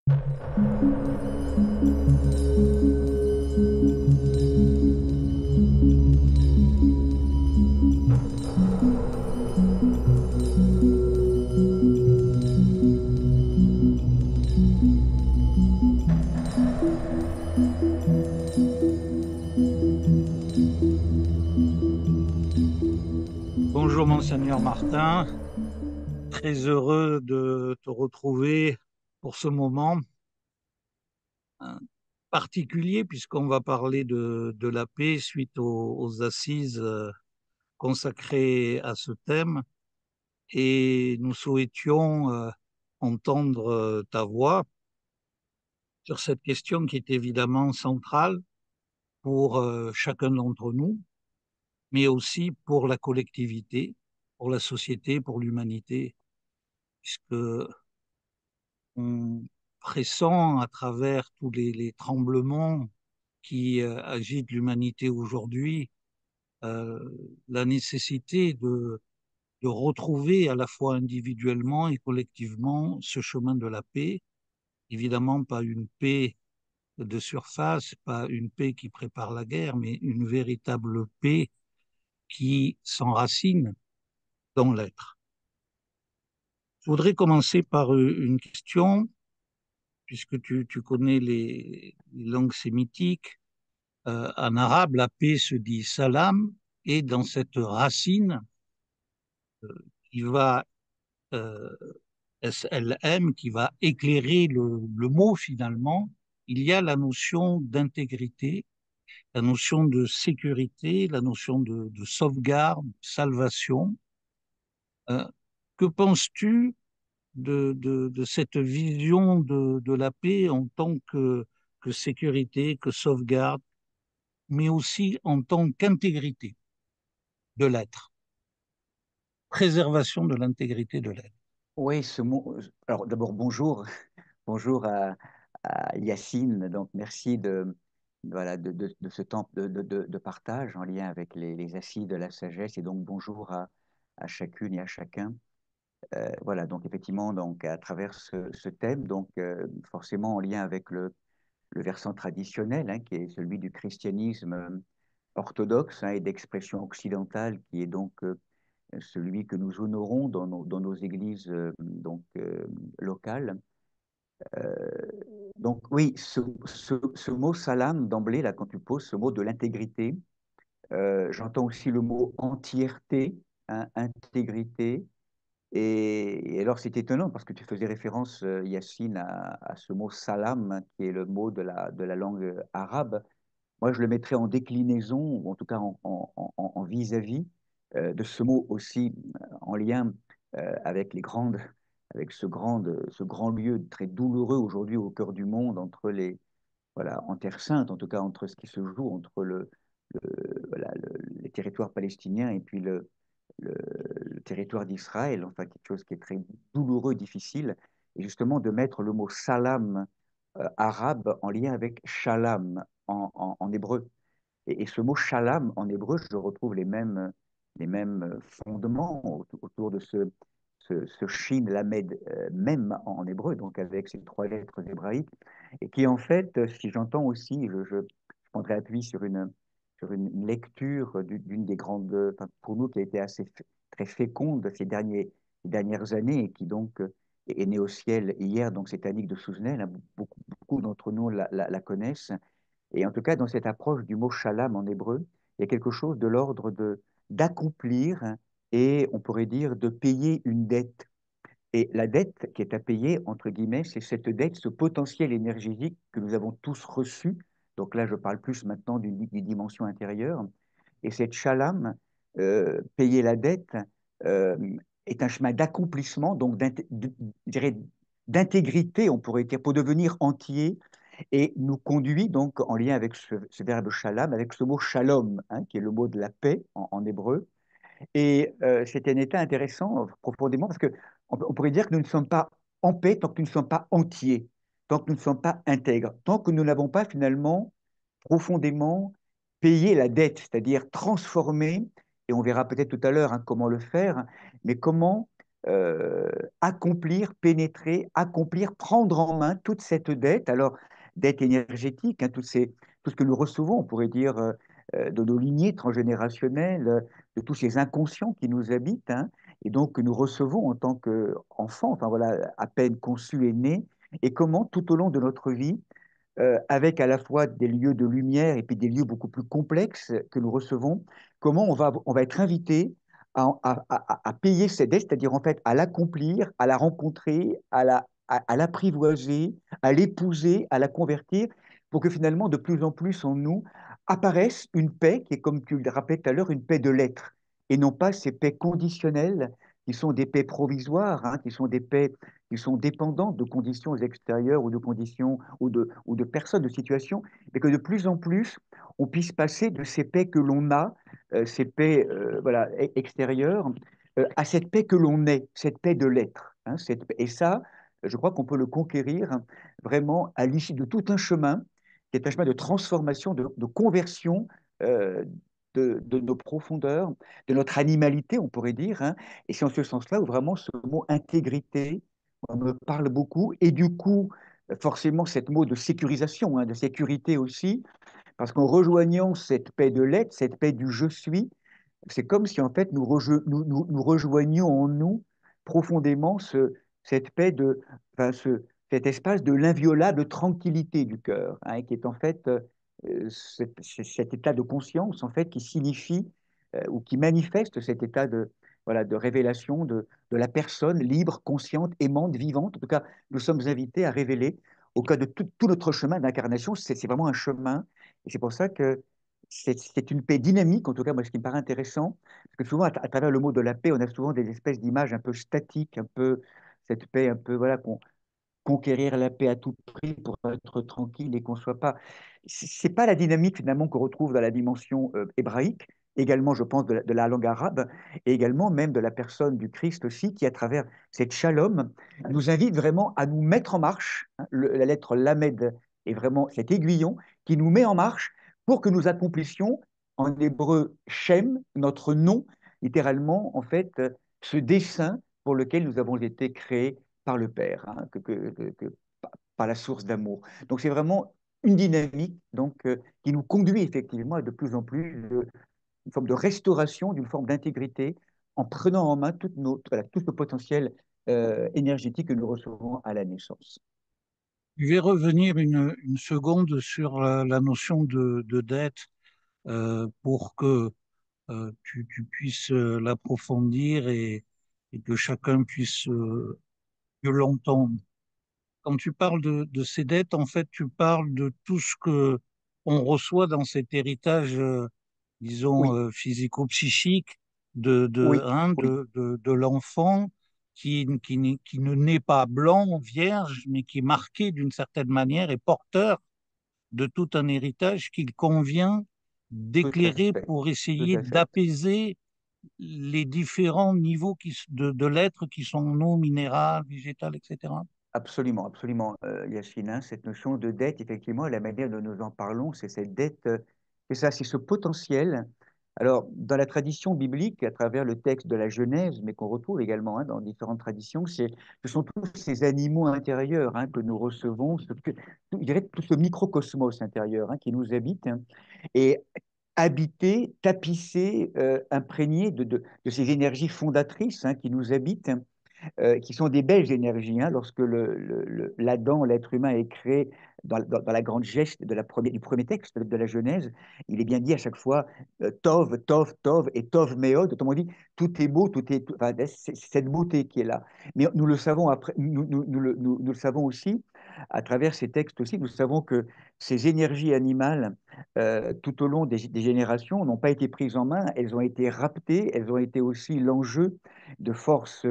Bonjour Monseigneur Martin, très heureux de te retrouver pour ce moment particulier puisqu'on va parler de la paix suite aux assises consacrées à ce thème et nous souhaitions entendre ta voix sur cette question qui est évidemment centrale pour chacun d'entre nous, mais aussi pour la collectivité, pour la société, pour l'humanité, puisque on pressent à travers tous les tremblements qui agitent l'humanité aujourd'hui euh, la nécessité de retrouver à la fois individuellement et collectivement ce chemin de la paix. Évidemment, pas une paix de surface, pas une paix qui prépare la guerre, mais une véritable paix qui s'enracine dans l'être. Je voudrais commencer par une question, puisque tu connais les langues sémitiques. En arabe, la paix se dit salam, et dans cette racine qui va euh, SLM, qui va éclairer le mot finalement, il y a la notion d'intégrité, la notion de sécurité, la notion de sauvegarde, salvation. Euh, que penses-tu de cette vision de la paix en tant que sécurité, que sauvegarde, mais aussi en tant qu'intégrité de l'être, préservation de l'intégrité de l'être? Oui, ce mot. Alors d'abord, bonjour, bonjour à Yacine. Donc merci voilà, de ce temps de partage en lien avec les assises de la sagesse. Et donc bonjour à chacune et à chacun. Voilà, donc effectivement, donc à travers ce thème, donc forcément en lien avec le versant traditionnel, hein, qui est celui du christianisme orthodoxe, hein, et d'expression occidentale, qui est donc celui que nous honorons dans nos églises locales. Euh, donc oui, ce mot salam d'emblée, là, quand tu poses ce mot de l'intégrité, j'entends aussi le mot entièreté, hein, intégrité. Et alors c'est étonnant parce que tu faisais référence, Yacine, à ce mot salam, hein, qui est le mot de la langue arabe. Moi, je le mettrais en déclinaison, ou en tout cas en vis-à-vis de ce mot aussi en lien avec avec ce grand lieu très douloureux aujourd'hui au cœur du monde, entre voilà, en Terre Sainte, en tout cas entre ce qui se joue entre voilà, les territoires palestiniens et puis le territoire d'Israël, enfin quelque chose qui est très douloureux, difficile, et justement de mettre le mot salam arabe en lien avec shalom en hébreu. Et ce mot shalom en hébreu, je retrouve les mêmes fondements autour de ce shin lamed même en hébreu, donc avec ces trois lettres hébraïques, et qui en fait, si j'entends aussi, je prendrai appui sur une lecture d'une des grandes, enfin, pour nous, qui a été très féconde ces dernières années, et qui donc est née au ciel hier, donc c'est Annick de Souzenel, hein, beaucoup d'entre nous la connaissent. Et en tout cas, dans cette approche du mot shalom en hébreu, il y a quelque chose de l'ordre d'accomplir, hein, et on pourrait dire de payer une dette. Et la dette qui est à payer, entre guillemets, c'est cette dette, ce potentiel énergétique que nous avons tous reçu. Donc là, je parle plus maintenant d'une dimension intérieure. Et cette shalom, payer la dette, euh, est un chemin d'accomplissement, donc je dirais d'intégrité, on pourrait dire, pour devenir entier, et nous conduit donc en lien avec ce verbe shalom, avec ce mot shalom, hein, qui est le mot de la paix en hébreu. Et c'était un état intéressant profondément parce que on pourrait dire que nous ne sommes pas en paix tant que nous ne sommes pas entiers, tant que nous ne sommes pas intègres, tant que nous n'avons pas finalement profondément payé la dette, c'est-à-dire transformé, et on verra peut-être tout à l'heure, hein, comment le faire, mais comment euh, accomplir, pénétrer, accomplir, prendre en main toute cette dette. Alors, dette énergétique, hein, tout ce que nous recevons, on pourrait dire, de nos lignées transgénérationnelles, de tous ces inconscients qui nous habitent, hein, et donc que nous recevons en tant qu'enfants, enfin voilà, à peine conçus et nés, et comment tout au long de notre vie, avec à la fois des lieux de lumière et puis des lieux beaucoup plus complexes que nous recevons, comment on va être invité à payer cette dette, c'est-à-dire en fait à l'accomplir, à la rencontrer, à l'apprivoiser, à l'épouser, à la convertir, pour que finalement de plus en plus en nous apparaisse une paix qui est, comme tu le rappelais tout à l'heure, une paix de l'être, et non pas ces paix conditionnelles qui sont des paix provisoires, hein, qui sont des paix qui sont dépendantes de conditions extérieures ou de conditions ou de personnes, de situations, mais que de plus en plus, on puisse passer de ces paix que l'on a, ces paix voilà, extérieures, à cette paix que l'on est, cette paix de l'être. Hein, et ça, je crois qu'on peut le conquérir vraiment à l'issue de tout un chemin, qui est un chemin de transformation, de conversion euh, de nos profondeurs, de notre animalité, on pourrait dire. Hein. Et c'est en ce sens-là où vraiment ce mot intégrité on me parle beaucoup. Et du coup, forcément, cette mot de sécurisation, hein, de sécurité aussi, parce qu'en rejoignant cette paix de l'être, cette paix du je suis, c'est comme si en fait nous rejoignions en nous profondément cette paix enfin, cet espace de l'inviolable tranquillité du cœur, hein, qui est en fait cet état de conscience en fait qui signifie ou qui manifeste cet état voilà, de révélation de la personne libre, consciente, aimante, vivante. En tout cas, nous sommes invités à révéler au cas de tout notre chemin d'incarnation. C'est vraiment un chemin. Et c'est pour ça que c'est une paix dynamique, en tout cas, moi, ce qui me paraît intéressant, parce que souvent, à travers le mot de la paix, on a souvent des espèces d'images un peu statiques, un peu, cette paix un peu, voilà, conquérir la paix à tout prix pour être tranquille et qu'on soit pas. C'est pas la dynamique finalement qu'on retrouve dans la dimension hébraïque, également je pense de la langue arabe, et également même de la personne du Christ aussi, qui à travers cette shalom nous invite vraiment à nous mettre en marche. Hein. La lettre lamed est vraiment cet aiguillon qui nous met en marche pour que nous accomplissions en hébreu Shem, notre nom, littéralement en fait ce dessein pour lequel nous avons été créés par le Père, hein, par la source d'amour. Donc c'est vraiment une dynamique donc, qui nous conduit effectivement à de plus en plus une forme de restauration, d'une forme d'intégrité, en prenant en main voilà, tout ce potentiel énergétique que nous recevons à la naissance. Je vais revenir une seconde sur la notion de dette pour que tu puisses l'approfondir et que chacun puisse mieux l'entendre. Quand tu parles de ces dettes, en fait, tu parles de tout ce que on reçoit dans cet héritage, disons, Oui, physico-psychique oui, oui, de l'enfant qui ne naît pas blanc, vierge, mais qui est marqué d'une certaine manière et porteur de tout un héritage qu'il convient tout à d'éclairer fait, pour tout essayer à fait. d'apaiser les différents niveaux de l'être qui sont non minéral, végétal, etc. Absolument, absolument, Yacine, hein, cette notion de dette, effectivement, la manière dont nous en parlons, c'est cette dette, c'est ça, c'est ce potentiel. Alors, dans la tradition biblique, à travers le texte de la Genèse, mais qu'on retrouve également hein, dans différentes traditions, ce sont tous ces animaux intérieurs hein, que nous recevons, je dirais tout ce microcosmos intérieur hein, qui nous habite hein, et habité, tapissé, imprégné de ces énergies fondatrices hein, qui nous habitent qui sont des belles énergies. Hein, lorsque l'Adam, l'être humain, est créé dans la grande geste du premier texte de la Genèse, il est bien dit à chaque fois Tov, Tov, Tov et Tov Meod. Autrement dit, tout est beau, enfin, c'est cette beauté qui est là. Mais nous le savons après, nous le savons aussi à travers ces textes aussi. Nous savons que ces énergies animales, tout au long des générations, n'ont pas été prises en main. Elles ont été raptées. Elles ont été aussi l'enjeu de forces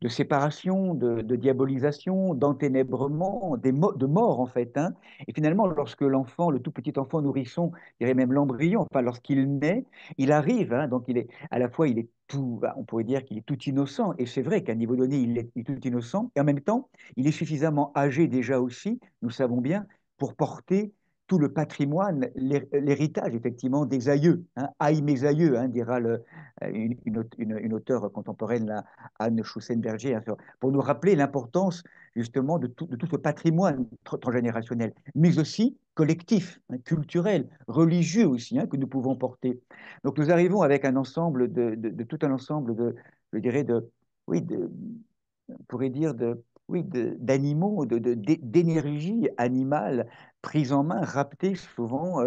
de séparation, de diabolisation, d'enténèbrement, de mort en fait. Hein. Et finalement, lorsque l'enfant, le tout petit enfant nourrisson, je dirais même l'embryon, enfin lorsqu'il naît, il arrive, hein, donc il est à la fois il est tout, on pourrait dire qu'il est tout innocent, et c'est vrai qu'à un niveau donné, il est tout innocent, et en même temps, il est suffisamment âgé déjà aussi, nous savons bien, pour porter tout le patrimoine, l'héritage effectivement des aïeux. Hein. Aïe mes aïeux, hein, dira une auteure contemporaine, là, Anne Schussenberger, hein, pour nous rappeler l'importance justement de tout ce patrimoine transgénérationnel, mais aussi collectif, hein, culturel, religieux aussi, hein, que nous pouvons porter. Donc nous arrivons avec un ensemble de tout un ensemble je dirais, oui, on pourrait dire oui, d'animaux, d'énergie animale prise en main, raptée souvent,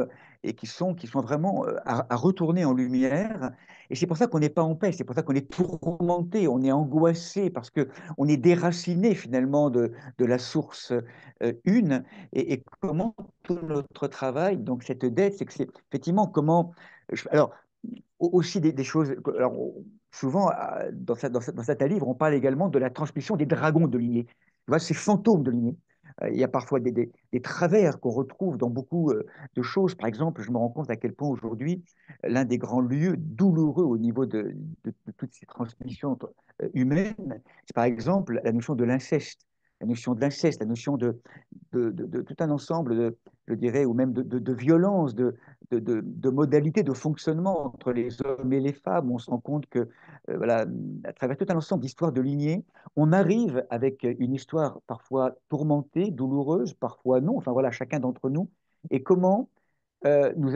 et qui sont vraiment à retourner en lumière. Et c'est pour ça qu'on n'est pas en paix, c'est pour ça qu'on est tourmenté, on est angoissé, parce qu'on est déraciné finalement de la source une. Et comment tout notre travail, donc cette dette, c'est que c'est effectivement comment... Alors, aussi des choses. Alors, souvent, dans certains livres, on parle également de la transmission des dragons de lignée. Tu vois, ces fantômes de lignée. Il y a parfois des travers qu'on retrouve dans beaucoup de choses. Par exemple, je me rends compte à quel point aujourd'hui, l'un des grands lieux douloureux au niveau de toutes ces transmissions humaines, c'est par exemple la notion de l'inceste. La notion de l'inceste, la notion de tout un ensemble je dirais, ou même de violence, de modalités de fonctionnement entre les hommes et les femmes. On se rend compte que, voilà, à travers tout un ensemble d'histoires de lignées, on arrive avec une histoire parfois tourmentée, douloureuse, parfois non, enfin voilà, chacun d'entre nous, et comment nous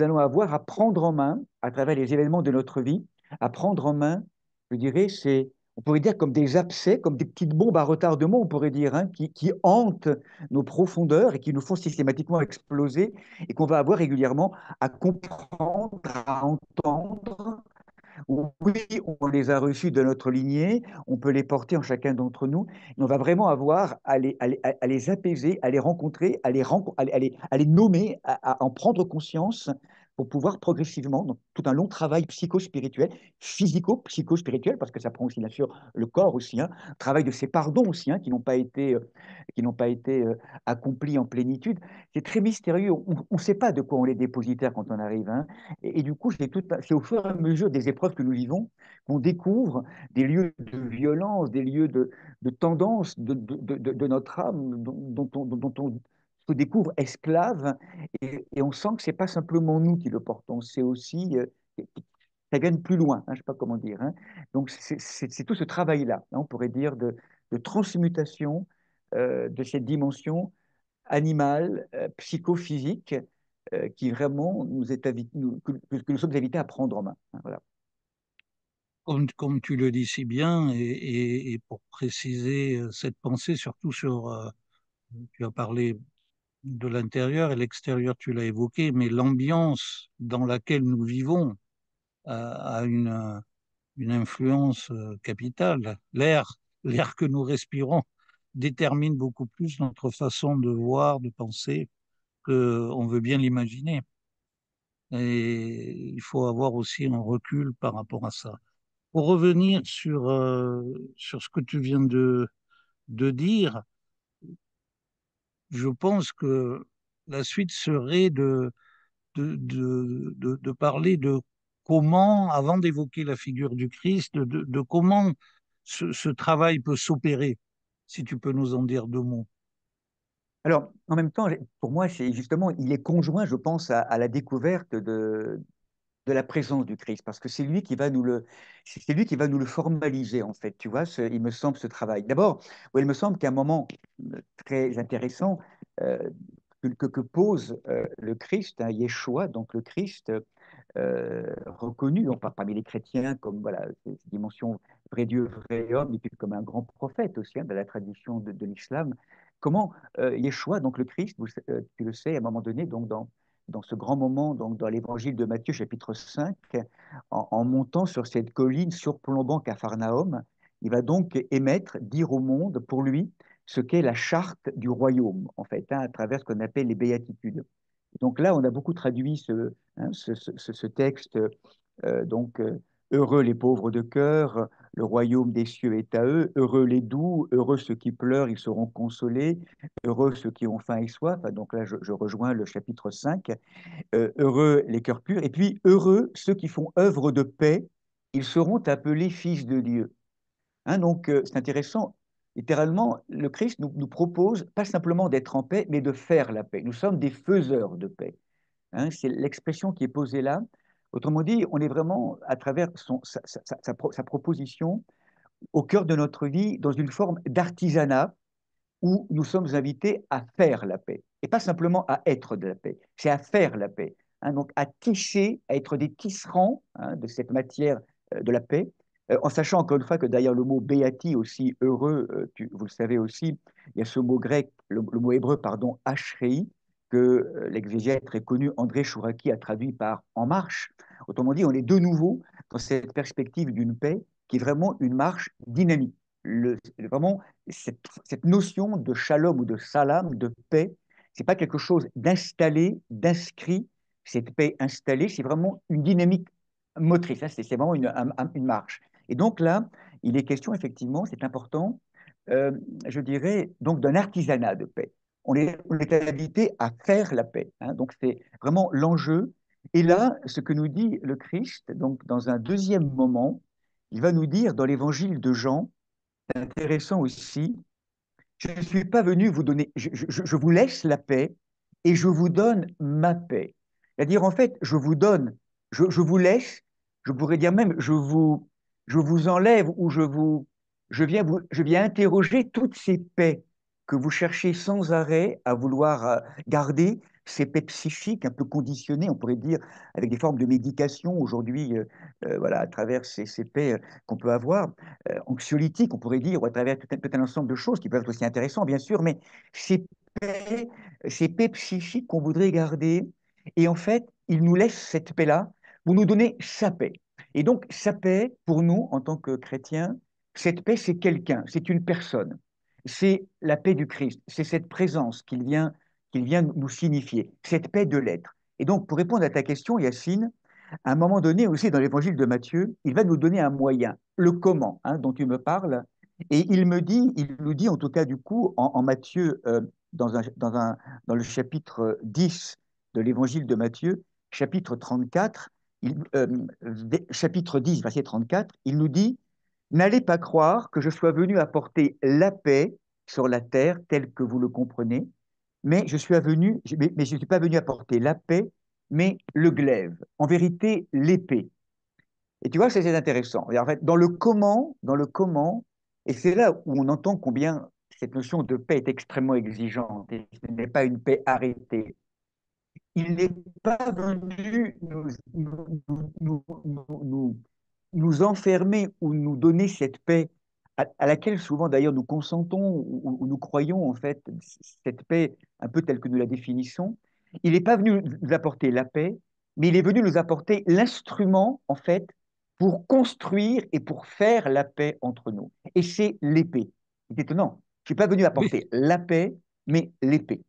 allons avoir à prendre en main, à travers les événements de notre vie, à prendre en main, je dirais, on pourrait dire comme des abcès, comme des petites bombes à retardement, on pourrait dire, hein, qui hantent nos profondeurs et qui nous font systématiquement exploser et qu'on va avoir régulièrement à comprendre, à entendre. Oui, on les a reçus de notre lignée, on peut les porter en chacun d'entre nous, et on va vraiment avoir à les apaiser, à les rencontrer, à les nommer, à en prendre conscience pour pouvoir progressivement, donc tout un long travail psycho-spirituel, physico-psycho-spirituel, parce que ça prend aussi bien sûr le corps aussi, hein, travail de ces pardons aussi, hein, qui n'ont pas été accomplis en plénitude. C'est très mystérieux, on ne sait pas de quoi on est dépositaire quand on arrive, hein. Et du coup, c'est au fur et à mesure des épreuves que nous vivons qu'on découvre des lieux de violence, des lieux de tendance de notre âme dont on se découvre esclave. Et on sent que ce n'est pas simplement nous qui le portons, c'est aussi, ça gagne plus loin, hein, je ne sais pas comment dire, hein. Donc c'est tout ce travail-là, hein, on pourrait dire, de transmutation de cette dimension animal, psychophysique, qui vraiment nous est que nous sommes invités à prendre en main. Hein, voilà. Comme tu le dis si bien, et pour préciser cette pensée, surtout sur, tu as parlé de l'intérieur et l'extérieur, tu l'as évoqué, mais l'ambiance dans laquelle nous vivons a une influence capitale. L'air que nous respirons détermine beaucoup plus notre façon de voir, de penser, qu'on veut bien l'imaginer. Et il faut avoir aussi un recul par rapport à ça. Pour revenir sur ce que tu viens de dire, je pense que la suite serait de parler de comment, avant d'évoquer la figure du Christ, de comment ce travail peut s'opérer, si tu peux nous en dire deux mots. Alors, en même temps, pour moi, c'est justement, il est conjoint, je pense, à la découverte de la présence du Christ, parce que c'est lui qui va nous le formaliser, en fait, tu vois, il me semble, ce travail. D'abord, ouais, il me semble qu'un moment très intéressant euh, que pose le Christ, hein, Yeshua, donc le Christ, reconnu parmi les chrétiens comme voilà, cette dimension vrai Dieu, vrai homme, et puis comme un grand prophète aussi, hein, de la tradition de l'islam. Comment Yeshua, donc le Christ, tu le sais, à un moment donné, donc dans ce grand moment, donc dans l'évangile de Matthieu, chapitre 5, en montant sur cette colline surplombant Capharnaüm, il va donc dire au monde, pour lui, ce qu'est la charte du royaume, en fait, hein, à travers ce qu'on appelle les béatitudes. Donc là, on a beaucoup traduit ce texte, donc heureux les pauvres de cœur, le royaume des cieux est à eux, heureux les doux, heureux ceux qui pleurent, ils seront consolés, heureux ceux qui ont faim et soif. Donc là, je rejoins le chapitre 5. Heureux les cœurs purs, et puis heureux ceux qui font œuvre de paix, ils seront appelés fils de Dieu. Hein, donc c'est intéressant. Littéralement, le Christ nous propose pas simplement d'être en paix, mais de faire la paix. Nous sommes des faiseurs de paix. Hein, c'est l'expression qui est posée là. Autrement dit, on est vraiment, à travers sa proposition, au cœur de notre vie, dans une forme d'artisanat où nous sommes invités à faire la paix. Et pas simplement à être de la paix, c'est à faire la paix. Hein, donc à tisser, à être des tisserands, hein, de cette matière de la paix, en sachant encore une fois que derrière le mot béati, aussi heureux, vous le savez aussi, il y a ce mot grec, le mot hébreu, pardon, ashrei, que l'exégète très connu André Chouraki a traduit par en marche. Autrement dit, on est de nouveau dans cette perspective d'une paix qui est vraiment une marche dynamique. Vraiment, cette notion de shalom ou de salam, de paix, c'est pas quelque chose d'installé, d'inscrit. Cette paix installée, c'est vraiment une dynamique motrice. Hein, c'est vraiment une marche. Et donc là, il est question, effectivement, c'est important, euh, je dirais, donc d'un artisanat de paix. On est invité à faire la paix. Hein, donc c'est vraiment l'enjeu. Et là, ce que nous dit le Christ, donc dans un deuxième moment, il va nous dire dans l'évangile de Jean, c'est intéressant aussi, je ne suis pas venu vous donner, je vous laisse la paix et je vous donne ma paix. C'est-à-dire, en fait, je vous donne, je vous laisse, je pourrais dire même, je vous enlève ou je viens interroger toutes ces paix que vous cherchez sans arrêt à vouloir garder, ces paix psychiques un peu conditionnées, on pourrait dire, avec des formes de médication aujourd'hui, voilà, à travers ces paix qu'on peut avoir anxiolytiques, on pourrait dire, ou à travers tout un ensemble de choses qui peuvent être aussi intéressantes, bien sûr, mais ces paix, ces paix psychiques qu'on voudrait garder, et en fait, il nous laisse cette paix-là pour nous donner sa paix. Et donc, sa paix, pour nous, en tant que chrétiens, cette paix, c'est quelqu'un, c'est une personne. C'est la paix du Christ, c'est cette présence qu'il vient nous signifier, cette paix de l'être. Et donc, pour répondre à ta question, Yacine, à un moment donné aussi dans l'évangile de Matthieu, il va nous donner un moyen, le comment, hein, dont tu me parles. Et il nous dit en tout cas du coup en Matthieu, dans le chapitre 10 de l'évangile de Matthieu, chapitre 34, chapitre 10, verset 34, il nous dit, n'allez pas croire que je sois venu apporter la paix sur la terre telle que vous le comprenez, mais je ne suis pas venu apporter la paix, mais le glaive. En vérité, l'épée. Et tu vois, c'est intéressant. Et en fait, dans le comment, et c'est là où on entend combien cette notion de paix est extrêmement exigeante. Et ce n'est pas une paix arrêtée. Il n'est pas venu nous enfermer ou nous donner cette paix à laquelle souvent d'ailleurs nous consentons ou nous croyons en fait, cette paix un peu telle que nous la définissons. Il n'est pas venu nous apporter la paix, mais il est venu nous apporter l'instrument en fait pour construire et pour faire la paix entre nous. Et c'est l'épée. C'est étonnant. Je ne suis pas venu Oui, apporter la paix, mais l'épée.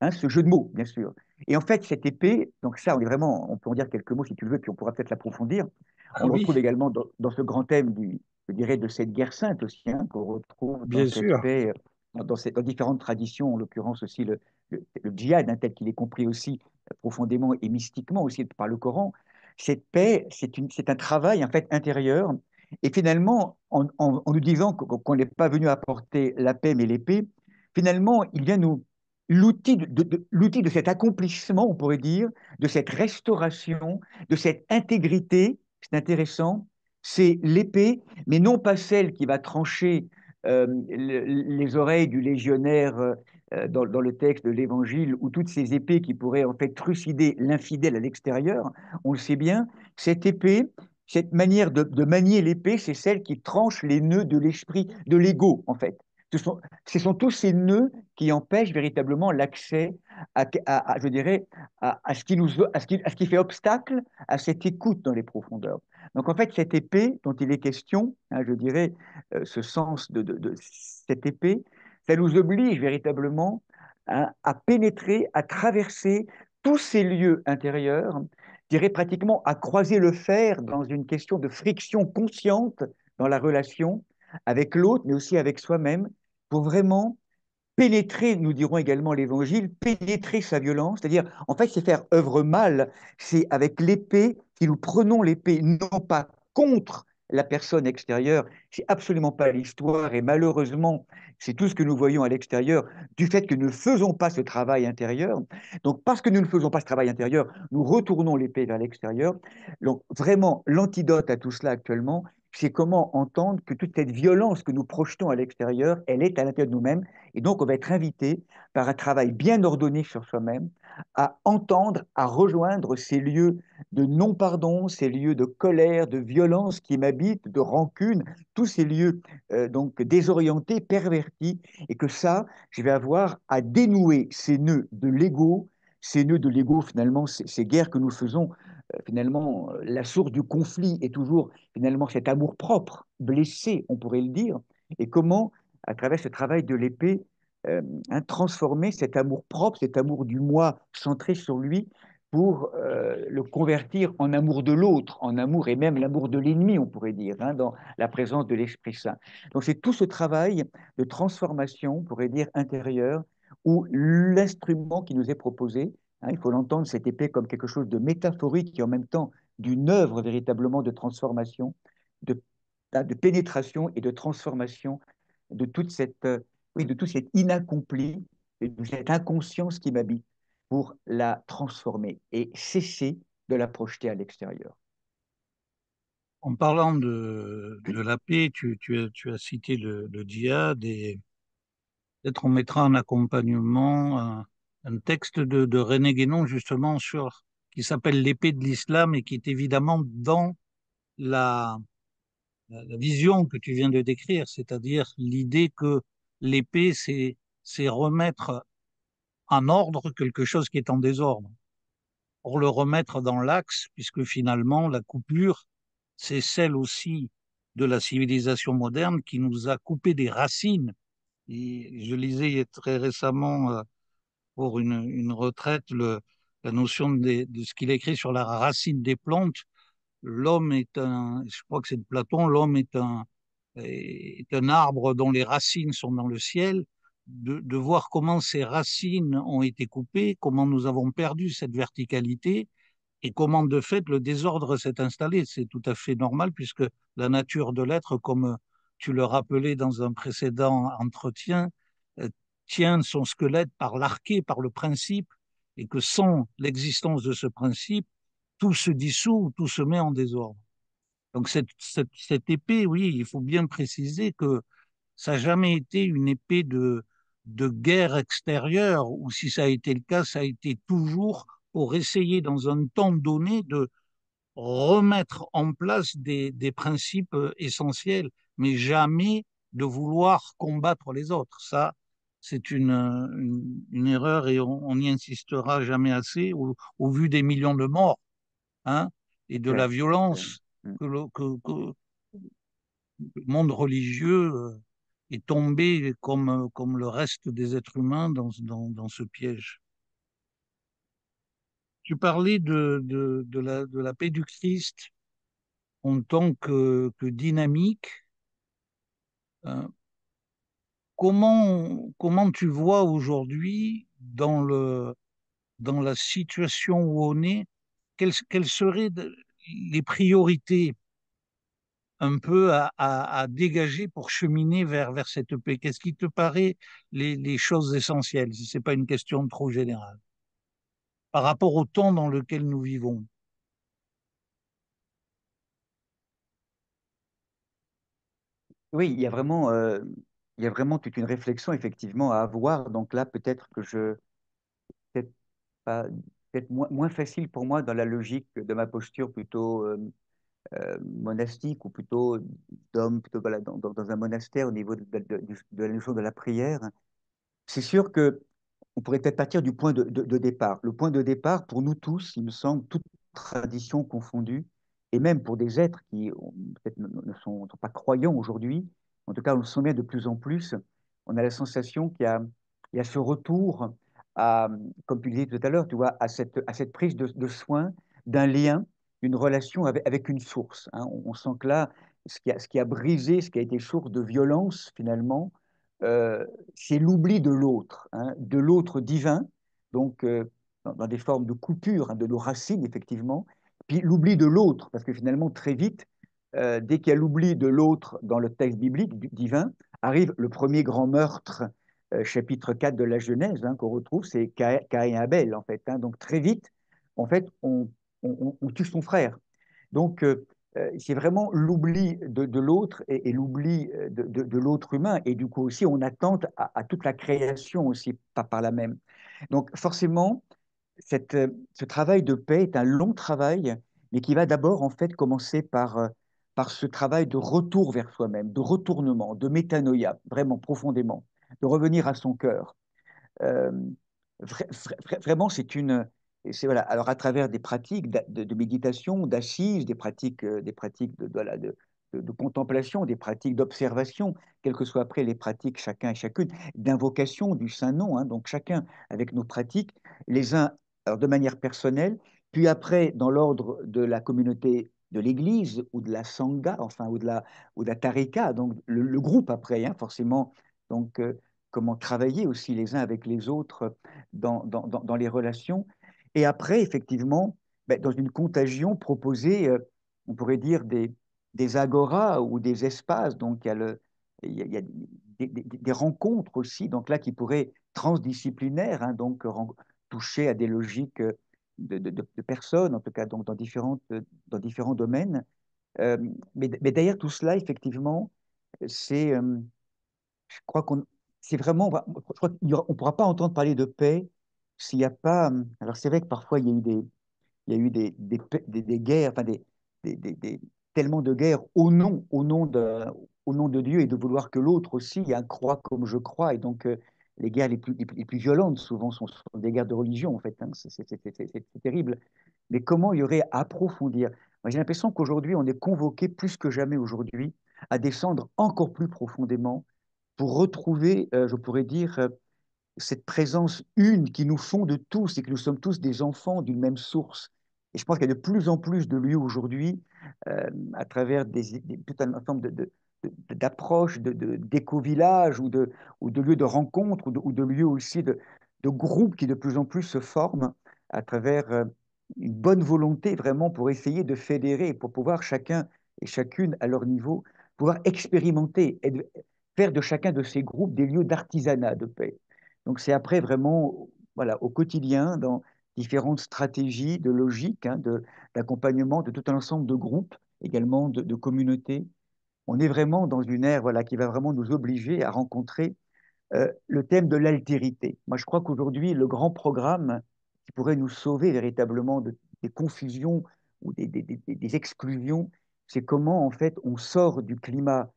Hein, ce jeu de mots, bien sûr. Et en fait, cette épée, donc ça, on peut en dire quelques mots si tu le veux, puis on pourra peut-être l'approfondir. On le retrouve oui, également dans ce grand thème je dirais, de cette guerre sainte aussi, hein, qu'on retrouve dans bien cette sûr, paix, dans différentes traditions, en l'occurrence aussi le djihad, hein, tel qu'il est compris aussi profondément et mystiquement aussi par le Coran. Cette paix, c'est un travail en fait intérieur. Et finalement, en nous disant qu'on n'est pas venu apporter la paix mais l'épée, finalement, il vient nous l'outil de cet accomplissement, on pourrait dire, de cette restauration, de cette intégrité, c'est intéressant, c'est l'épée, mais non pas celle qui va trancher les oreilles du légionnaire dans le texte de l'Évangile, ou toutes ces épées qui pourraient en fait trucider l'infidèle à l'extérieur. On le sait bien, cette épée, cette manière de manier l'épée, c'est celle qui tranche les nœuds de l'esprit, de l'ego en fait. Ce sont tous ces nœuds qui empêchent véritablement l'accès je dirais, à ce qui fait obstacle à cette écoute dans les profondeurs. Donc en fait, cette épée dont il est question, hein, je dirais, ce sens de cette épée, ça nous oblige véritablement à pénétrer, à traverser tous ces lieux intérieurs, je dirais pratiquement à croiser le fer dans une question de friction consciente dans la relation avec l'autre, mais aussi avec soi-même, pour vraiment pénétrer, nous dirons également l'Évangile, pénétrer sa violence, c'est-à-dire, en fait, c'est faire œuvre mal, c'est avec l'épée, si nous prenons l'épée, non pas contre la personne extérieure, c'est absolument pas l'histoire, et malheureusement, c'est tout ce que nous voyons à l'extérieur du fait que nous ne faisons pas ce travail intérieur. Donc, parce que nous ne faisons pas ce travail intérieur, nous retournons l'épée vers l'extérieur. Donc, vraiment, l'antidote à tout cela actuellement, c'est comment entendre que toute cette violence que nous projetons à l'extérieur, elle est à l'intérieur de nous-mêmes. Et donc, on va être invité par un travail bien ordonné sur soi-même à entendre, à rejoindre ces lieux de non-pardon, ces lieux de colère, de violence qui m'habitent, de rancune, tous ces lieux donc désorientés, pervertis, et que ça, je vais avoir à dénouer ces nœuds de l'ego, ces nœuds de l'ego finalement, ces guerres que nous faisons, finalement, la source du conflit est toujours finalement cet amour-propre, blessé, on pourrait le dire, et comment, à travers ce travail de l'épée, transformer cet amour-propre, cet amour du moi centré sur lui, pour le convertir en amour de l'autre, en amour et même l'amour de l'ennemi, on pourrait dire, hein, dans la présence de l'Esprit Saint. Donc c'est tout ce travail de transformation, on pourrait dire, intérieure, où l'instrument qui nous est proposé, hein, il faut l'entendre, cette épée, comme quelque chose de métaphorique et en même temps d'une œuvre véritablement de transformation, de, de pénétration et de transformation de toute cette, oui, de tout cet inaccompli, et de cette inconscience qui m'habite pour la transformer et cesser de la projeter à l'extérieur. En parlant de la paix, tu as cité le djihad et peut-être on mettra en accompagnement un texte de René Guénon justement sur qui s'appelle l'épée de l'islam et qui est évidemment dans la, la vision que tu viens de décrire, c'est-à-dire l'idée que l'épée, c'est remettre en ordre quelque chose qui est en désordre, pour le remettre dans l'axe, puisque finalement, la coupure, c'est celle aussi de la civilisation moderne qui nous a coupé des racines. Et je lisais très récemment pour une retraite la notion de ce qu'il écrit sur la racine des plantes. L'homme est un, je crois que c'est de Platon, l'homme est un arbre dont les racines sont dans le ciel, de voir comment ces racines ont été coupées, comment nous avons perdu cette verticalité et comment de fait le désordre s'est installé. C'est tout à fait normal puisque la nature de l'être, comme tu le rappelais dans un précédent entretien, euh, tient son squelette par l'arché, par le principe, et que sans l'existence de ce principe, tout se dissout, tout se met en désordre. Donc cette épée, oui, il faut bien préciser que ça n'a jamais été une épée de guerre extérieure, ou si ça a été le cas, ça a été toujours pour essayer dans un temps donné de remettre en place des principes essentiels, mais jamais de vouloir combattre les autres. Ça, c'est une erreur et on n'y insistera jamais assez au vu des millions de morts, hein, et de la Claire, claire. violence que le monde religieux est tombé comme le reste des êtres humains dans ce piège. Tu parlais de la paix du Christ en tant que dynamique. Euh, comment tu vois aujourd'hui dans la situation où on est, quelles seraient les priorités un peu à dégager pour cheminer vers cette paix? Qu'est-ce qui te paraît les choses essentielles, si ce n'est pas une question trop générale, par rapport au temps dans lequel nous vivons? Oui, il y a vraiment toute une réflexion effectivement à avoir. Donc là, peut-être que peut-être pas, peut-être moins facile pour moi dans la logique de ma posture plutôt monastique ou plutôt d'homme, plutôt voilà, dans un monastère au niveau de la notion de la prière. C'est sûr que on pourrait peut-être partir du point de départ. Le point de départ, pour nous tous, il me semble, toute tradition confondue, et même pour des êtres qui peut-être ne sont pas croyants aujourd'hui, en tout cas on le sent bien de plus en plus, on a la sensation qu'il y a ce retour à, comme tu disais tout à l'heure, tu vois, à cette prise de soin d'un lien, une relation avec une source, hein. On sent que là, ce qui a brisé, ce qui a été source de violence finalement, euh, c'est l'oubli de l'autre, hein, de l'autre divin, donc dans des formes de coupure, hein, de nos racines, effectivement, puis l'oubli de l'autre, parce que finalement, très vite, dès qu'il y a l'oubli de l'autre dans le texte biblique divin, arrive le premier grand meurtre, chapitre 4 de la Genèse, hein, qu'on retrouve, c'est Caïn et Abel, en fait. Hein. Donc très vite, en fait, on tue son frère. Donc, c'est vraiment l'oubli de l'autre et l'oubli de l'autre humain. Et du coup aussi, on attente à toute la création aussi, pas par la même. Donc, forcément, ce travail de paix est un long travail, mais qui va d'abord en fait commencer par ce travail de retour vers soi-même, de retournement, de métanoïa, vraiment profondément, de revenir à son cœur. Euh, Vraiment, voilà. Alors à travers des pratiques de méditation, d'assises, des pratiques voilà, de contemplation, des pratiques d'observation, quelles que soient après les pratiques chacun et chacune, d'invocation du Saint-Nom, hein, donc chacun avec nos pratiques, les uns alors de manière personnelle, puis après dans l'ordre de la communauté de l'Église ou de la Sangha, enfin ou de la Tarika, donc le groupe après, hein, forcément. Donc comment travailler aussi les uns avec les autres dans les relations. Et après, effectivement, ben, dans une contagion, proposer, on pourrait dire, des agoras ou des espaces. Donc, il y a des rencontres aussi, donc là, qui pourraient transdisciplinaires, hein, donc toucher à des logiques de personnes, en tout cas, donc dans différents domaines. Mais derrière tout cela, effectivement, c'est je crois qu'on, c'est vraiment, je crois qu'on ne pourra pas entendre parler de paix s'il n'y a pas. Alors c'est vrai que parfois il y a eu des guerres, enfin tellement de guerres au nom de Dieu et de vouloir que l'autre aussi croit comme je crois. Et donc les guerres les plus violentes souvent sont des guerres de religion en fait. Hein. C'est terrible. Mais comment il y aurait à approfondir? Moi, j'ai l'impression qu'aujourd'hui on est convoqué plus que jamais aujourd'hui à descendre encore plus profondément pour retrouver, je pourrais dire, cette présence une qui nous fonde tous et que nous sommes tous des enfants d'une même source. Et je pense qu'il y a de plus en plus de lieux aujourd'hui, à travers tout un ensemble d'approches, d'éco-villages ou de lieux de rencontres ou de lieux aussi de groupes qui de plus en plus se forment à travers une bonne volonté vraiment pour essayer de fédérer, pour pouvoir chacun et chacune à leur niveau, pouvoir expérimenter et faire de chacun de ces groupes des lieux d'artisanat de paix. Donc c'est après vraiment, voilà, au quotidien, dans différentes stratégies de logique, hein, d'accompagnement de tout un ensemble de groupes, également de communautés. On est vraiment dans une ère, voilà, qui va vraiment nous obliger à rencontrer le thème de l'altérité. Moi, je crois qu'aujourd'hui, le grand programme qui pourrait nous sauver véritablement des confusions ou des exclusions, c'est comment, en fait, on sort du climat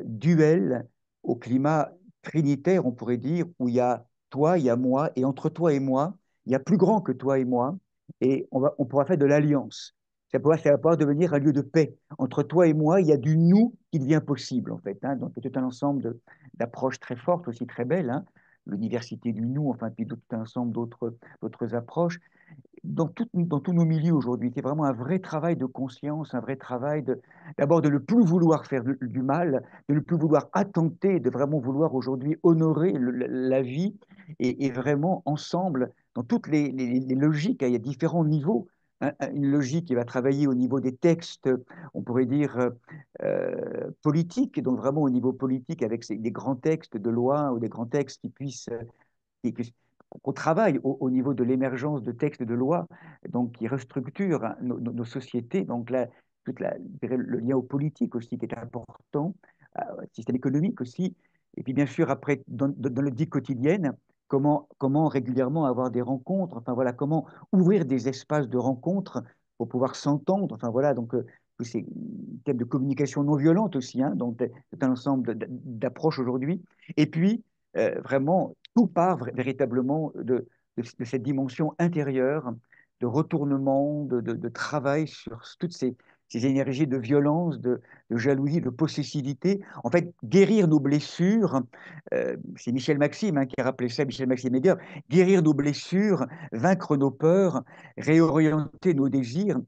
duel au climat trinitaire, on pourrait dire, où il y a toi, il y a moi, et entre toi et moi, il y a plus grand que toi et moi, et on pourra faire de l'alliance. Ça va pouvoir devenir un lieu de paix. Entre toi et moi, il y a du nous qui devient possible, en fait. Hein. Donc, c'est tout un ensemble d'approches très fortes, aussi très belles, hein, l'université du nous, enfin, puis tout un ensemble d'autres approches dans tous nos milieux aujourd'hui. C'est vraiment un vrai travail de conscience, un vrai travail d'abord de ne plus vouloir faire du mal, de ne plus vouloir attenter, de vraiment vouloir aujourd'hui honorer la vie et vraiment ensemble, dans toutes les logiques, hein, il y a différents niveaux. Hein, une logique qui va travailler au niveau des textes, on pourrait dire politiques, donc vraiment au niveau politique avec des grands textes de loi ou des grands textes qui puissent qui, qui- qu'on travaille au niveau de l'émergence de textes de loi, donc qui restructurent hein, nos sociétés. Donc là, je dirais, le lien au politique aussi qui est important, système économique aussi. Et puis bien sûr, après, dans notre vie quotidienne, comment régulièrement avoir des rencontres, enfin voilà, comment ouvrir des espaces de rencontres pour pouvoir s'entendre, enfin voilà, donc tous ces thèmes de communication non violente aussi, hein, donc tout un ensemble d'approches aujourd'hui. Et puis, vraiment, tout part véritablement de cette dimension intérieure, de retournement, de travail sur toutes ces énergies de violence, de jalousie, de possessivité. En fait, guérir nos blessures, c'est Michel Maxime hein, qui a rappelé ça, Michel Maxime Heger, guérir nos blessures, vaincre nos peurs, réorienter nos désirs.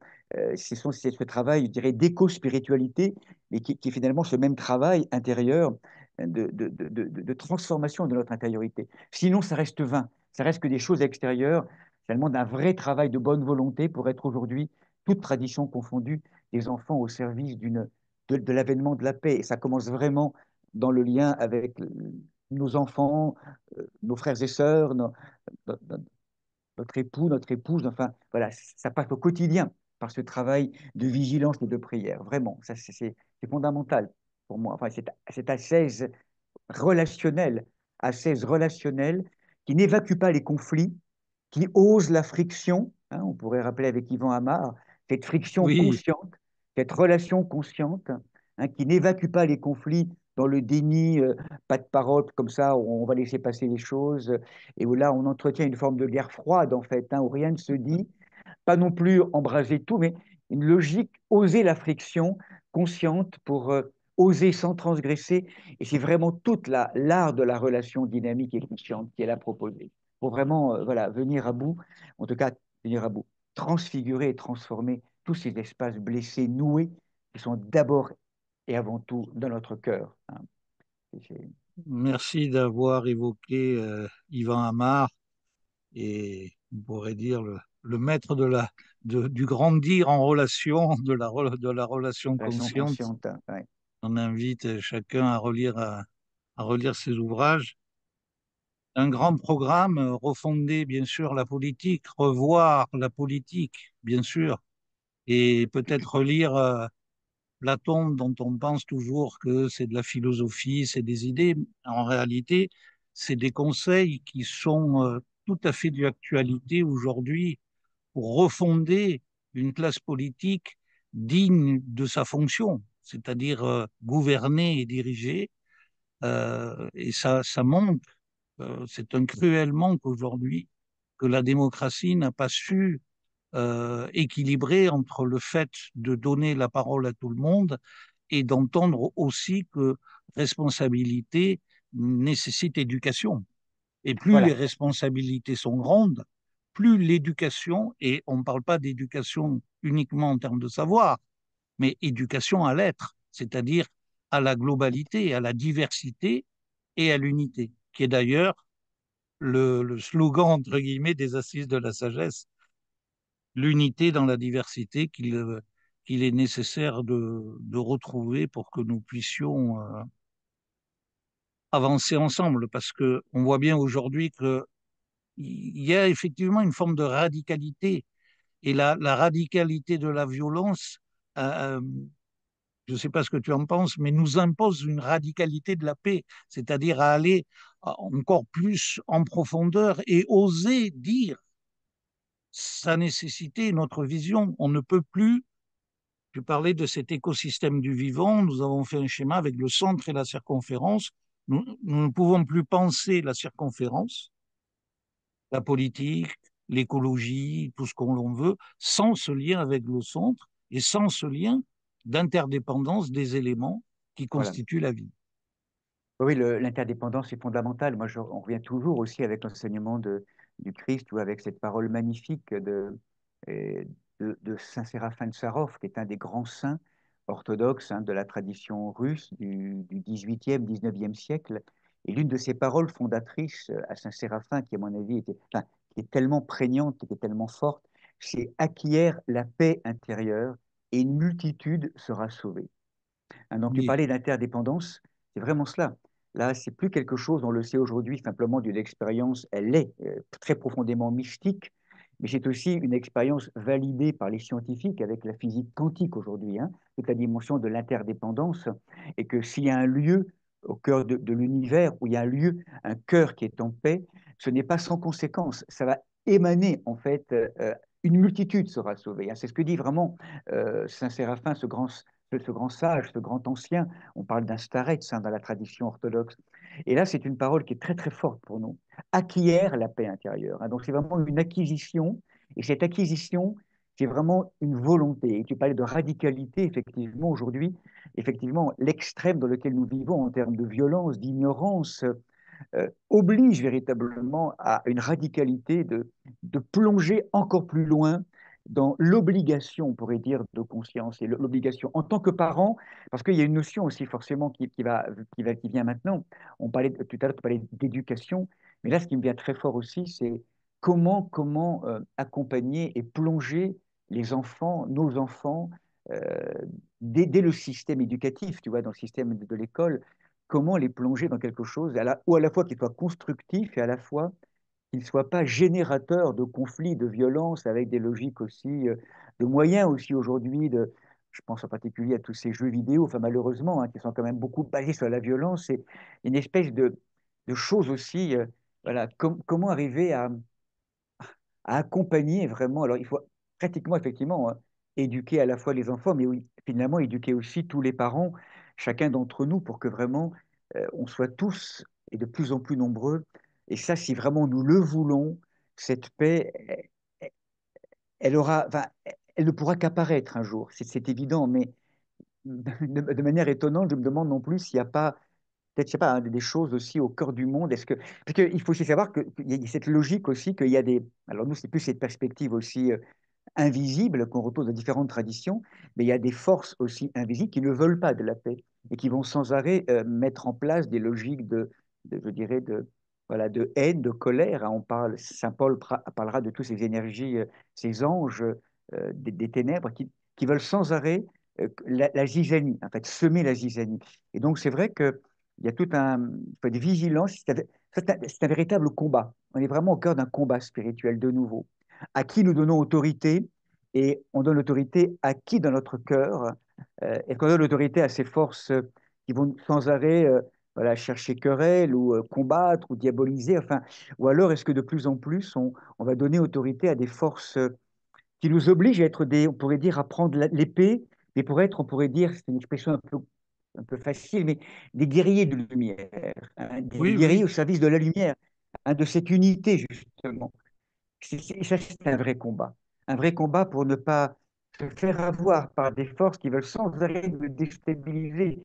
C'est ce travail, je dirais, d'éco-spiritualité, mais qui est finalement ce même travail intérieur de transformation de notre intériorité. Sinon, ça reste vain, ça reste que des choses extérieures. Ça demande un vrai travail de bonne volonté pour être aujourd'hui, toute tradition confondue, des enfants au service de l'avènement de la paix. Et ça commence vraiment dans le lien avec nos enfants, nos frères et sœurs, no- no- notre époux, notre épouse. Enfin, voilà, ça passe au quotidien par ce travail de vigilance et de prière. Vraiment, ça, c'est fondamental pour moi. Enfin, c'est relationnel, ascèse relationnelle qui n'évacue pas les conflits, qui ose la friction, hein, on pourrait rappeler avec Yvan Amar, cette friction Oui, consciente, cette relation consciente, hein, qui n'évacue pas les conflits dans le déni, pas de parole comme ça, où on va laisser passer les choses, et où là on entretient une forme de guerre froide en fait, hein, où rien ne se dit, pas non plus embraser tout, mais une logique, oser la friction consciente pour oser sans transgresser. Et c'est vraiment toute l'art de la relation dynamique et consciente qui est là proposée. Pour vraiment voilà, venir à bout, en tout cas venir à bout, transfigurer et transformer tous ces espaces blessés, noués, qui sont d'abord et avant tout dans notre cœur, hein. merci d'avoir évoqué Ivan Amar et on pourrait dire le maître du grandir en relation, de la relation Relation consciente. consciente, hein, ouais. On invite chacun à relire ses ouvrages. Un grand programme, refonder bien sûr la politique, revoir la politique, bien sûr, et peut-être relire Platon, dont on pense toujours que c'est de la philosophie, c'est des idées. En réalité, c'est des conseils qui sont tout à fait d'actualité aujourd'hui pour refonder une classe politique digne de sa fonction, c'est-à-dire gouverner et diriger. Et ça manque, c'est un cruel manque aujourd'hui que la démocratie n'a pas su équilibrer entre le fait de donner la parole à tout le monde et d'entendre aussi que responsabilité nécessite éducation. Et plus les Voilà, responsabilités sont grandes, plus l'éducation, et on ne parle pas d'éducation uniquement en termes de savoir, mais éducation à l'être, c'est-à-dire à la globalité, à la diversité et à l'unité, qui est d'ailleurs le slogan, entre guillemets, des assises de la sagesse, l'unité dans la diversité qu'il est nécessaire de retrouver pour que nous puissions avancer ensemble, parce que on voit bien aujourd'hui que il y a effectivement une forme de radicalité. Et la radicalité de la violence, euh, euh, je ne sais pas ce que tu en penses, mais nous impose une radicalité de la paix, c'est-à-dire à aller encore plus en profondeur et oser dire sa nécessité, notre vision. On ne peut plus, tu parlais de cet écosystème du vivant, nous avons fait un schéma avec le centre et la circonférence. Nous ne pouvons plus penser la circonférence, la politique, l'écologie, tout ce qu'on l'on veut, sans ce lien avec le centre et sans ce lien d'interdépendance des éléments qui voilà. constituent la vie. Oui, l'interdépendance est fondamentale. Moi, on revient toujours aussi avec l'enseignement du Christ ou avec cette parole magnifique euh, de Saint Séraphin de Sarov, qui est un des grands saints orthodoxes, hein, de la tradition russe du 18e, 19e siècle. Et l'une de ses paroles fondatrices à Saint Séraphin, qui à mon avis enfin, qui est tellement prégnante, qui est tellement forte, c'est acquiert la paix intérieure et une multitude sera sauvée. Hein, donc, tu Oui, parlais d'interdépendance, c'est vraiment cela. Là, c'est plus quelque chose, on le sait aujourd'hui, simplement d'une expérience, elle est très profondément mystique, mais c'est aussi une expérience validée par les scientifiques avec la physique quantique aujourd'hui, hein, toute la dimension de l'interdépendance, et que s'il y a un lieu au cœur de l'univers, où il y a un lieu, un cœur qui est en paix, ce n'est pas sans conséquence, ça va émaner en fait, une multitude sera sauvée, hein. C'est ce que dit vraiment Saint Séraphin, ce grand sage, ce grand ancien. On parle d'un starets, hein, dans la tradition orthodoxe. Et là, c'est une parole qui est très très forte pour nous. Acquiert la paix intérieure, hein. Donc c'est vraiment une acquisition. Et cette acquisition, c'est vraiment une volonté. Et tu parlais de radicalité, effectivement, aujourd'hui, effectivement, l'extrême dans lequel nous vivons en termes de violence, d'ignorance, oblige véritablement à une radicalité de plonger encore plus loin dans l'obligation, on pourrait dire, de conscience et l'obligation en tant que parent, parce qu'il y a une notion aussi forcément qui vient maintenant. On parlait tout à l'heure, tu parlais d'éducation, mais là, ce qui me vient très fort aussi, c'est comment accompagner et plonger les enfants, nos enfants, euh, dès le système éducatif, tu vois, dans le système de l'école, comment les plonger dans quelque chose ou à la fois qui soit constructif et à la fois qui ne soit pas générateur de conflits, de violences, avec des logiques aussi, de moyens aussi aujourd'hui, je pense en particulier à tous ces jeux vidéo, enfin malheureusement, hein, qui sont quand même beaucoup basés sur la violence, et une espèce de choses aussi, voilà, comment arriver à accompagner vraiment. Alors, il faut pratiquement, effectivement, éduquer à la fois les enfants, mais oui, finalement, éduquer aussi tous les parents, chacun d'entre nous, pour que vraiment on soit tous et de plus en plus nombreux. Et ça, si vraiment nous le voulons, cette paix, elle aura, enfin, elle ne pourra qu'apparaître un jour. C'est évident, mais de manière étonnante, je me demande non plus s'il n'y a pas peut-être, je sais pas, hein, des choses aussi au cœur du monde. Parce qu'il faut aussi savoir qu'il y a cette logique aussi qu'il y a des. Alors nous, c'est plus cette perspective aussi invisibles qu'on retrouve dans différentes traditions, mais il y a des forces aussi invisibles qui ne veulent pas de la paix et qui vont sans arrêt mettre en place des logiques je dirais, voilà, de haine, de colère, hein. Saint Paul parlera de toutes ces énergies, ces anges des ténèbres qui veulent sans arrêt la zizanie, en fait, semer la zizanie. Et donc, c'est vrai qu'il y a tout faut être vigilant. C'est un véritable combat. On est vraiment au cœur d'un combat spirituel de nouveau à qui nous donnons autorité et on donne l'autorité à qui dans notre cœur et qu'on donne l'autorité à ces forces qui vont sans arrêt voilà, chercher querelle ou combattre ou diaboliser, enfin, ou alors est-ce que de plus en plus on va donner autorité à des forces qui nous obligent à être on pourrait dire, à prendre l'épée, mais pour être, on pourrait dire, c'est une expression un peu facile, mais des guerriers de lumière, hein, des Oui, guerriers oui, au service de la lumière, hein, de cette unité justement. Ça, c'est un vrai combat. Un vrai combat pour ne pas se faire avoir par des forces qui veulent sans arrêt nous déstabiliser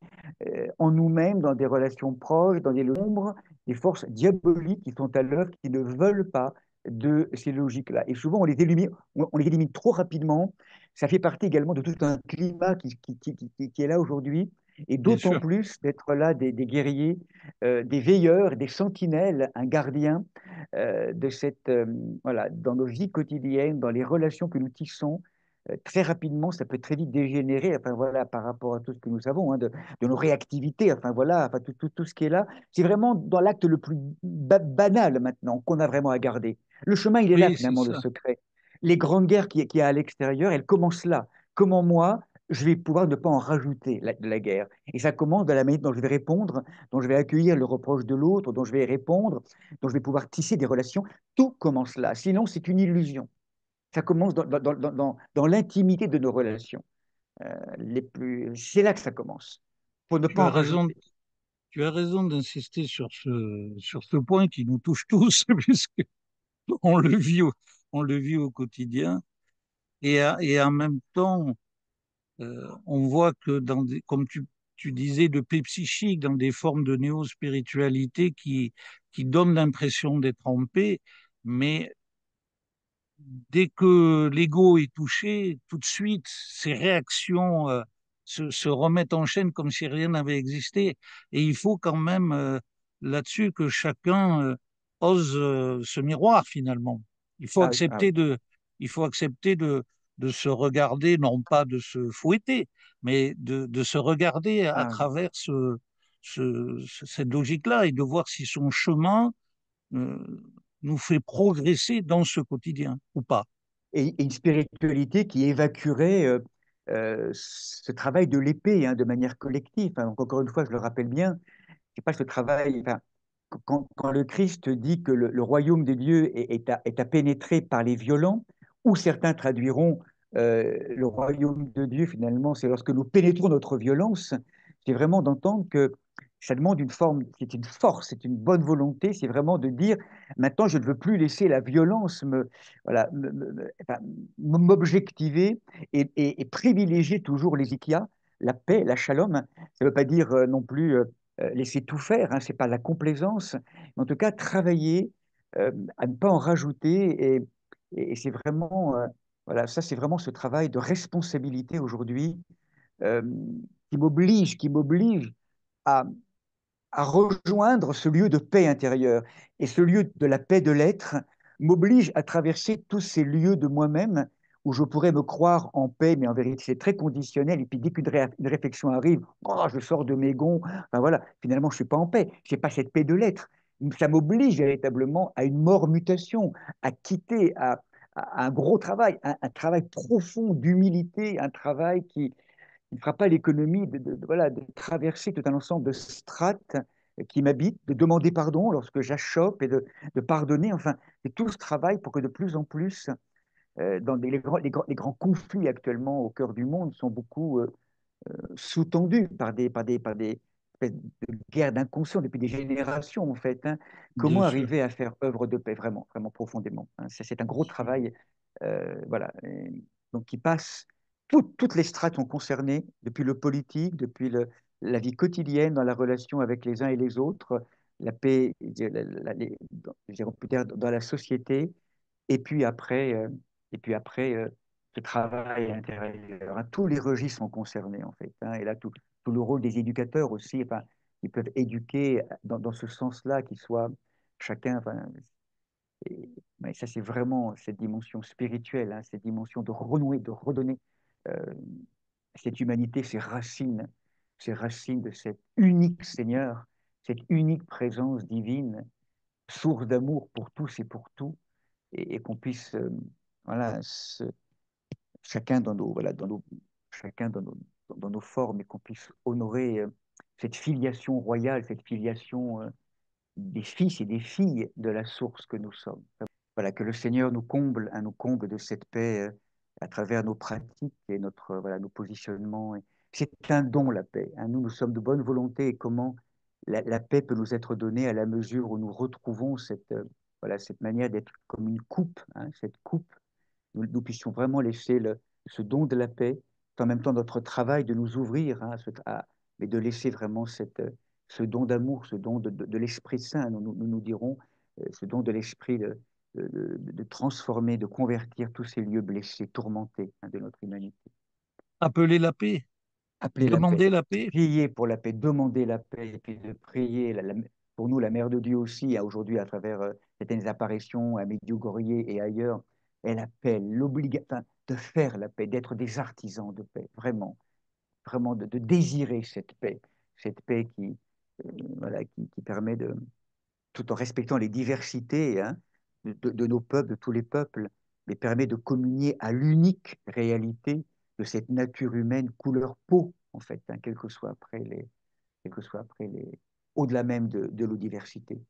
en nous-mêmes, dans des relations proches, dans des ombres, des forces diaboliques qui sont à l'œuvre, qui ne veulent pas de ces logiques-là. Et souvent, on les élimine trop rapidement. Ça fait partie également de tout un climat qui est là aujourd'hui. Et bien d'autant sûr. plus d'être là des guerriers, des veilleurs, des sentinelles, un gardien voilà, dans nos vies quotidiennes, dans les relations que nous tissons, très rapidement, ça peut très vite dégénérer, enfin voilà, par rapport à tout ce que nous savons, hein, de nos réactivités, enfin voilà, enfin, tout ce qui est là. C'est vraiment dans l'acte le plus banal maintenant qu'on a vraiment à garder. Le chemin, il est là Oui, c'est finalement, le ça. secret. Les grandes guerres qu'il y a à l'extérieur, elles commencent là. Comment moi, je vais pouvoir ne pas en rajouter de la guerre. Et ça commence de la manière dont je vais répondre, dont je vais accueillir le reproche de l'autre, dont je vais répondre, dont je vais pouvoir tisser des relations. Tout commence là. Sinon, c'est une illusion. Ça commence dans l'intimité de nos relations. C'est là que ça commence. Pour ne Tu pas en as raison, rajouter. tu as raison d'insister sur ce point qui nous touche tous, puisque on le vit on le vit au quotidien. Et en même temps, on voit que comme tu disais, de paix psychique, dans des formes de néo-spiritualité qui donnent l'impression d'être en paix, mais dès que l'ego est touché, tout de suite, ces réactions se remettent en chaîne comme si rien n'avait existé. Et il faut quand même là-dessus que chacun ose ce miroir finalement. Il faut Ah oui, ah oui. accepter il faut accepter de se regarder, non pas de se fouetter, mais de se regarder à Ah oui. travers cette logique-là et de voir si son chemin euh, nous fait progresser dans ce quotidien ou pas. Et une spiritualité qui évacuerait ce travail de l'épée, hein, de manière collective, hein. Donc, encore une fois, je le rappelle bien, c'est pas ce travail. Enfin, quand le Christ dit que le royaume des dieux est à pénétrer par les violents, ou certains traduiront le royaume de Dieu, finalement, c'est lorsque nous pénétrons notre violence, c'est vraiment d'entendre que ça demande une forme, c'est une force, c'est une bonne volonté, c'est vraiment de dire, maintenant, je ne veux plus laisser la violence voilà, enfin, m'objectiver et privilégier toujours les ikia, la paix, la shalom. Ça ne veut pas dire non plus laisser tout faire, hein, c'est pas la complaisance, mais en tout cas travailler à ne pas en rajouter et c'est vraiment voilà, ça c'est vraiment ce travail de responsabilité aujourd'hui euh, qui m'oblige à, à rejoindre ce lieu de paix intérieure. Et ce lieu de la paix de l'être m'oblige à traverser tous ces lieux de moi-même où je pourrais me croire en paix, mais en vérité, c'est très conditionnel. Et puis, dès une réflexion arrive, oh, je sors de mes gonds. Enfin, voilà, finalement, je ne suis pas en paix. Je n'ai pas cette paix de l'être. Ça m'oblige véritablement à une mort mutation, à quitter, à un gros travail, un travail profond d'humilité, un travail qui ne fera pas l'économie voilà, de traverser tout un ensemble de strates qui m'habitent, de demander pardon lorsque j'achoppe et de pardonner. Enfin, c'est tout ce travail pour que de plus en plus, dans les grands conflits actuellement au cœur du monde sont beaucoup sous-tendus par des espèces de guerres d'inconscient depuis des générations, en fait. Hein. bien Comment sûr, arriver à faire œuvre de paix, vraiment, vraiment profondément. Hein. C'est un bien gros sûr. travail, voilà. Et donc, qui passe, toutes les strates sont concernées, depuis le politique, depuis la vie quotidienne, dans la relation avec les uns et les autres, la paix, on peut dire, dans la société, et puis après, ce travail intérieur. Hein. Tous les registres sont concernés, en fait. Hein. Et là, tout le rôle des éducateurs aussi, enfin, ils peuvent éduquer dans ce sens-là, qu'ils soient chacun. Enfin, mais ça, c'est vraiment cette dimension spirituelle, hein, cette dimension de renouer, de redonner euh, cette humanité, ces racines de cet unique Seigneur, cette unique présence divine, source d'amour pour tous et pour tout, et qu'on puisse, voilà, chacun dans nos, voilà, chacun dans nos formes, et qu'on puisse honorer cette filiation royale, cette filiation des fils et des filles de la source que nous sommes. Voilà, que le Seigneur nous comble, hein, nous comble de cette paix à travers nos pratiques et voilà, nos positionnements. C'est un don, la paix. Hein. Nous sommes de bonne volonté et comment la paix peut nous être donnée à la mesure où nous retrouvons voilà, cette manière d'être comme une coupe, hein, cette coupe nous puissions vraiment laisser ce don de la paix, en même temps notre travail de nous ouvrir, hein, mais de laisser vraiment ce don d'amour, ce don de l'Esprit Saint, nous dirons, ce don de l'Esprit de transformer, de convertir tous ces lieux blessés, tourmentés, hein, de notre humanité. Appeler la paix, Appeler la paix, demander la paix. prier pour la paix, demander la paix, et puis de prier, pour nous, la Mère de Dieu aussi, hein, aujourd'hui, à travers certaines apparitions à Medjugorje et ailleurs, elle appelle l'obligation de faire la paix, d'être des artisans de paix, vraiment, vraiment de désirer cette paix voilà, qui permet tout en respectant les diversités, hein, de nos peuples, de tous les peuples, mais permet de communier à l'unique réalité de cette nature humaine couleur peau, en fait, hein, quel que soit après au-delà même de l'eau diversité.